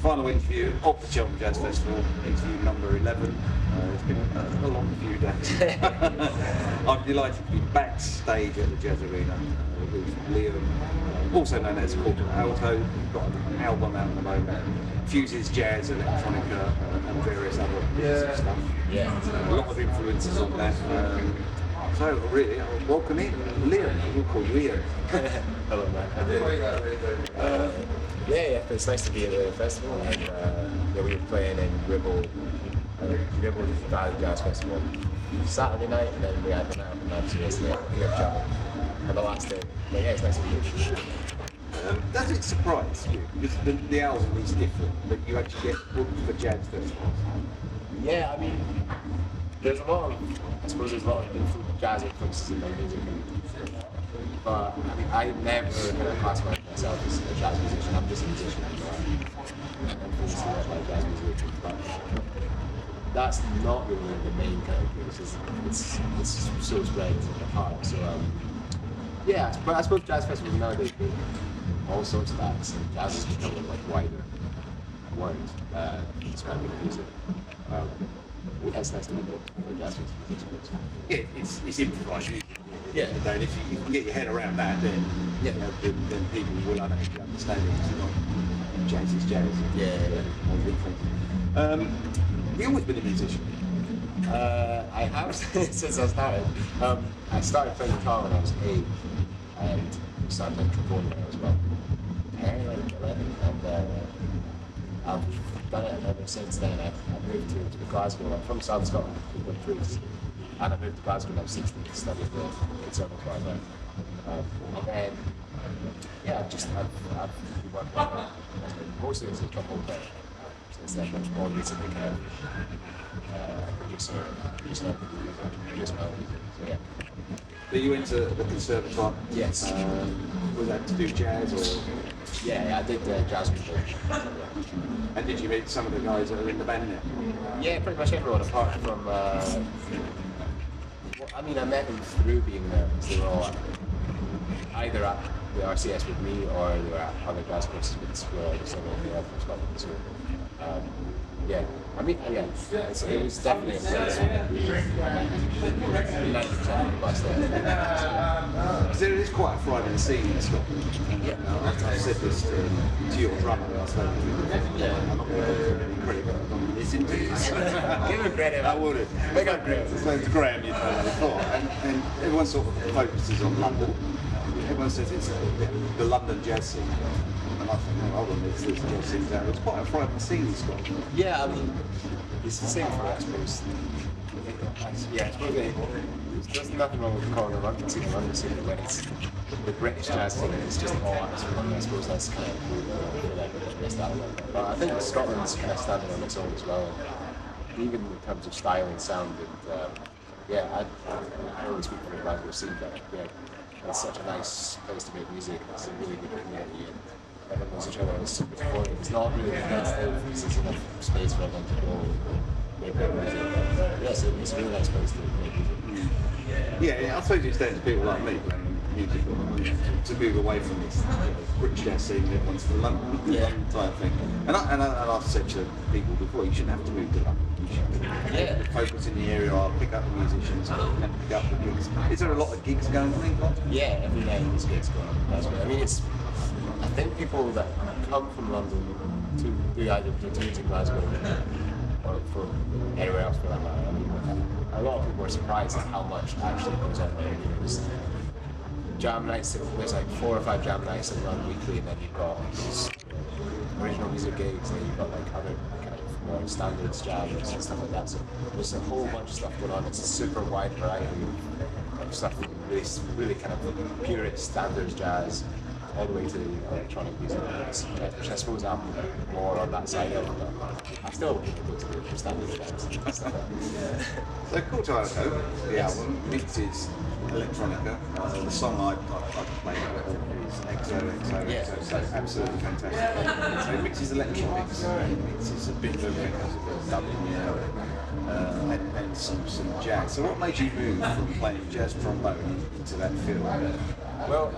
Final interview of the Cheltenham Jazz Festival, interview number 11. It's been a long few days. I'm delighted to be backstage at the Jazz Arena with Liam, also known as Corto Alto. We've got an album out at the moment, fuses jazz, electronica, and various other music stuff. A lot of influences on that. So really, I'll welcome in Liam. We'll call Liam. Hello, man. Yeah, it's nice to be at the festival, and we were playing in Ribble Valley Jazz Festival Saturday night, and then we had the night of the yesterday here at Cheltenham for the last day. But yeah, it's nice to be here. Does it surprise you? Because the album is different, that you actually get booked for jazz festivals? Yeah, I mean, there's a lot of jazz influences in my music. But I mean, I never kind of classify myself as a jazz musician. I'm just a musician. I'm influenced by jazz music. But that's not really the main kind of thing. It's so spread apart. So yeah, but I suppose jazz festivals nowadays do all sorts of acts, and jazz is becoming like wider word describing music. Yeah, it's nice to be for jazz festivals. Yeah, it's improvised music. Yeah. And if you can get your head around that, then then people will actually understand it. It's not jazz is jazz. You've always been a musician. I have since I started. I started playing guitar when I was 8, and started playing trombone when I was about 10, like 11, and I've done it ever since then. I moved to Glasgow. I'm from South Scotland, and I moved to Glasgow when I was 16 to study at the conservatoire there. And then, yeah, I've been working on it mostly as a trombone player since then, much more recently kind of producer my own music, so yeah. But you went to the conservatoire? Yes. Was that to do jazz or? Yeah, I did jazz music. And did you meet some of the guys that are in the band now? Yeah, pretty much everyone apart from. I mean, I met them through being there because they were all either at the RCS with me or they were at other jazz courses with Square or something from Scotland. So, yeah, I mean, yeah, it was definitely a place. 90% of the bus there. There is quite a thriving scene in Scotland. I've said this to your drummer. I'm not going to give him any credit, but I'm not going to listen to this. Give him credit. I would. Big up Graham. So it's Graham you've heard before, and everyone sort of focuses on London. Everyone says it's the London jazz scene. And I think, oh, hold on, there's jazz scene down. It's quite a thriving scene in Scotland. Yeah, I mean, it's the same for us, I suppose. Yeah, I suppose there's nothing wrong with calling the London scene when it's the British jazz scene. It's just all atmosphere. I suppose that's kind of the best out of it. But I think Scotland's kind of standing on its own as well, even in terms of style and sound. And yeah, I only speak from the Glasgow scene, but yeah, it's such a nice place to make music. It's a really good community. And everyone knows each other. It's super supportive. It's not really competitive because there's enough space for everyone to go make their music. Yes, it's a really nice place to make music. Yeah, I suppose it's down to people like me playing music to move away from this British jazz scene. Everyone's from London type thing. And I've said to people before, you shouldn't have to move to London. You should focus in the area. I'll pick up the musicians and pick up the gigs. Is there a lot of gigs going on in London? Yeah, every night there's gigs going on. That's right. I mean, I think people that come from London to do either platoons in Glasgow or from anywhere else for that matter. I mean, a lot of people are surprised at how much actually goes on there. There's jam nights, there's like 4 or 5 jam nights that run weekly, and then you've got these original music gigs, and then you've got like other kind of more standards jams and stuff like that. So there's a whole bunch of stuff going on. It's a super wide variety of stuff, really kind of purist standards jazz, all the way to electronic music, which I suppose I'm more on that side of, but I still go to the standard jazz and stuff like that. So Corto, the album, mixes electronica. The song I played is XOXO, so absolutely fantastic. So it mixes electronics, it mixes a bit of dubbing, and some jazz. So what made you move from playing jazz trombone into that field? Well,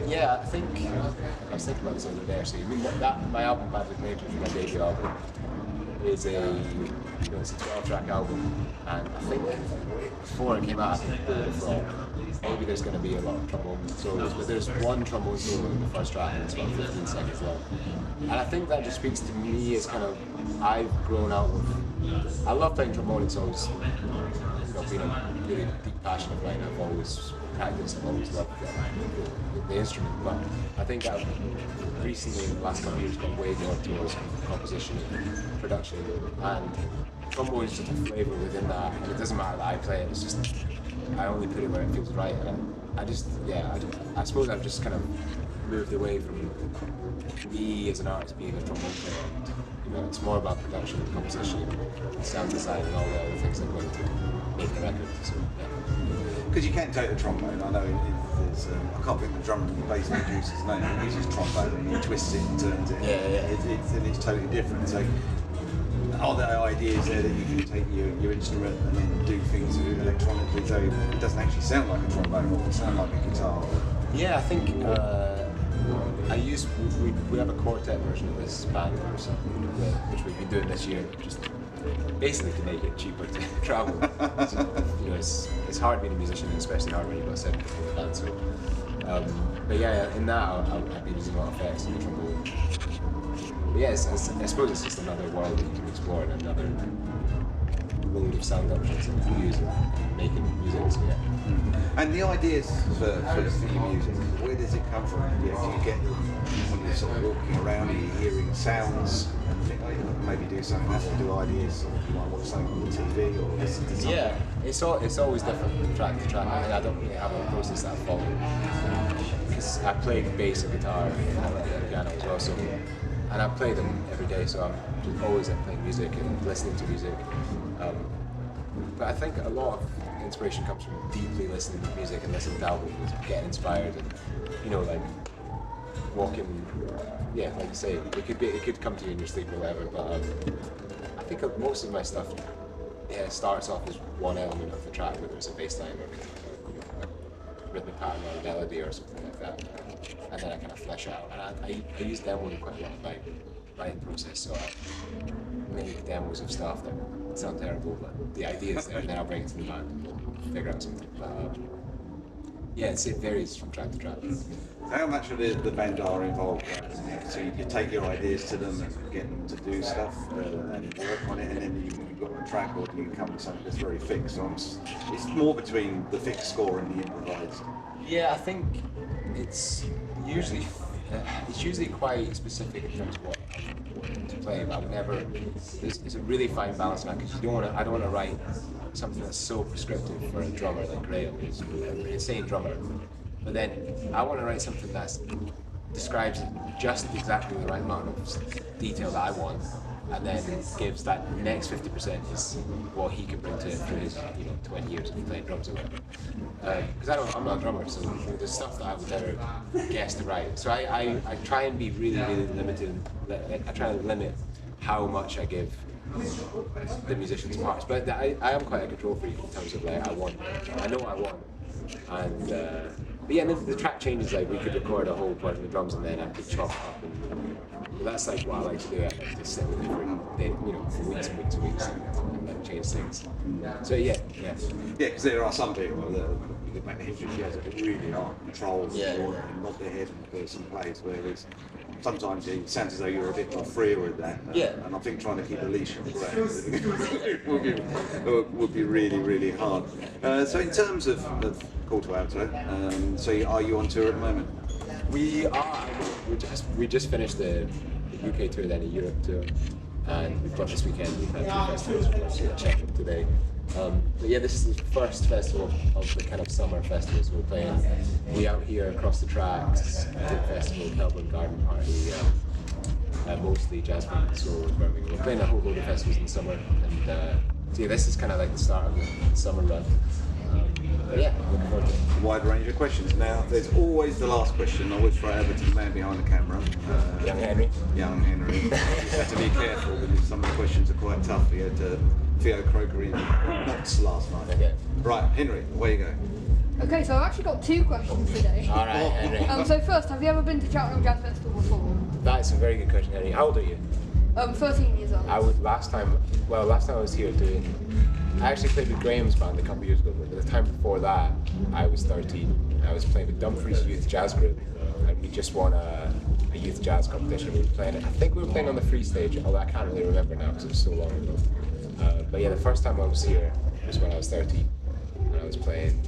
yeah, I think I was thinking about this the other day actually. I mean, that my album Bad With Nature, my debut album, is it's a 12-track album, and I think before it came out, I think they thought maybe there's going to be a lot of trombone solos, but there's one trombone solo in the first track, and it's about 15 seconds long. And I think that just speaks to me as kind of I've grown out of. I love playing trombone. It's always been a really deep passion of mine. I've always practiced. I've always loved the instrument, but I think I've recently, in the last couple of years, gone way more towards composition and production, and trombone is just a flavour within that, and it doesn't matter that I play it, it's just, I only put it where it feels right, and I suppose I've just kind of moved away from me as an artist being a trombone player, and, it's more about production and composition and sound design and all the other things that go into making a record, so yeah. Because you can take the trombone, I know there's, I can't think of the drummer and the bass producer's name, he uses trombone and he twists it and turns it, and it's totally different. So are there ideas there that you can take your instrument and then do things electronically so it doesn't actually sound like a trombone or sound like a guitar? Yeah, I think we have a quartet version of this band which we've been doing this year, just basically to make it cheaper to travel. So, it's hard being a musician, and especially hard when you've got 7 people in the band. So, but yeah, in that I've been using a lot of effects and trombone. But yeah, I suppose it's just another world that you can explore and another load of sound options that you can use in making music. So yeah. And the ideas for your music, where does it come from? Do you get them when you're sort of walking around, are you hearing sounds and think, oh, you can maybe do something else, or do ideas, or you might watch something on the TV or listen to something? Yeah, it's always different from track to track. I don't really have a process that I follow, because I play bass and guitar and I play the piano as well, so, and I play them every day, so I'm just always playing music and listening to music. But I think a lot of inspiration comes from deeply listening to music and listening to albums, getting inspired, and like walking. Yeah, like you say, it could come to you in your sleep or whatever. But I think most of my stuff starts off as one element of the track, whether it's a bass line or a rhythmic pattern or a melody or something like that, and then I kind of flesh out. And I use demos quite a lot in my writing process, so I make demos of stuff that sound terrible, but the idea is there, and then I'll bring it to the band and figure out something. But yeah, it varies from track to track. How much of the band are involved? So you take your ideas to them and get them to do stuff and work on it, and then you've got a track, or do you come with something that's very fixed? So it's more between the fixed score and the improvised. Yeah, I think it's usually quite specific in terms of what to play, but I would never. It's a really fine balance now, because I don't want to write something that's so prescriptive for a drummer like Graham, who's an insane drummer. But then I want to write something that describes just exactly the right amount of detail that I want, and then gives that next 50% is what he can bring to it through his 20 years of playing drums or whatever. Because I'm not a drummer, so there's stuff that I would never guess to write. So I try and be really, really limited. I try and limit how much I give the musician's parts. But I am quite a control freak in terms of I know what I want. And but yeah, the track changes. Like we could record a whole part of the drums and then I could chop it up, and that's like what I like to do. I like to sit with it for weeks and weeks and weeks and like change things. So yeah. Yeah, because there are some people that you could make the history jazz that really are controlled and nod their head and the person plays, whereas sometimes it sounds as though you're a bit more freer with that. And I think trying to keep a leash on that would be really, really hard. So in terms of Corto Alto, so are you on tour at the moment? We are. We just finished the UK tour, then a Europe tour, and we've got this weekend. We've had 2 festivals. We're going to check them today. But yeah, this is the first festival of the kind of summer festivals we're playing. We out here across the tracks, Dip Festival, Melbourne Garden Party, mostly Jazz Funk Soul in Birmingham. We're playing a whole load of festivals in the summer, and so yeah, this is kind of like the start of the summer run. But yeah, looking forward to it. Wide range of questions. Now, there's always the last question. I always throw it over to the man behind the camera. Young Henry. Young Henry. You have to be careful because some of the questions are quite tough. We had Theo Croker in Knots last night. Okay. Right, Henry, away you go. Okay, so I've actually got 2 questions today. All right, Henry. So first, have you ever been to Cheltenham Jazz Festival before? That's a very good question, Henry. How old are you? 13 years old. Last time I was here I actually played with Graham's band a couple of years ago, but the time before that, I was 13. I was playing with Dumfries Youth Jazz Group, and we just won a youth jazz competition. We were playing it. I think we were playing on the free stage, although I can't really remember now because it was so long ago. But yeah, the first time I was here was when I was 13, and I was playing,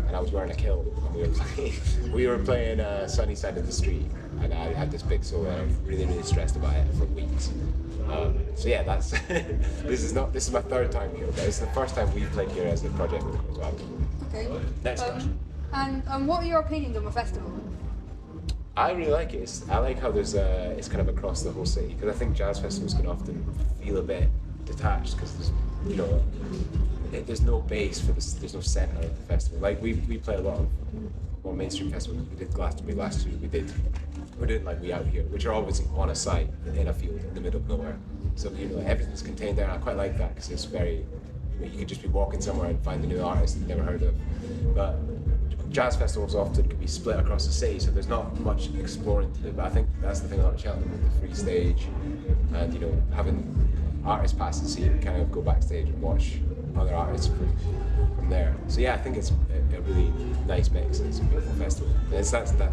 and I was wearing a kilt, and we were playing Sunny Side of the Street, and I had this big solo, and I was really, really stressed about it for weeks. So yeah, that's this is my 3rd time here, but it's the first time we've played here as a project with Corto Alto. Okay. Next question. And what are your opinions on the festival? I really like it. I like how it's kind of across the whole city, because I think jazz festivals can often feel a bit detached because there's no base for this. There's no center of the festival. Like we play a lot of more mainstream festivals. We did Glastonbury last year. We're doing like We Out Here, which are always on a site in a field in the middle of nowhere. So everything's contained there, and I quite like that because it's very. You could just be walking somewhere and find a new artist you've never heard of. But jazz festivals often can be split across the city, so there's not much exploring to do. But I think that's the thing about Cheltenham with the free stage, and having artists pass the scene, kind of go backstage and watch other artists from there. So yeah, I think it's a really nice mix. It's a beautiful festival. And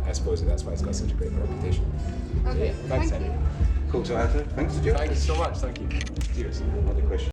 I suppose that's why it's got such a great reputation. Okay, So, yeah, thanks, thank you. Henry. Corto Alto. Thanks, Stuart. Thank you so much. Thank you. Cheers. Another question.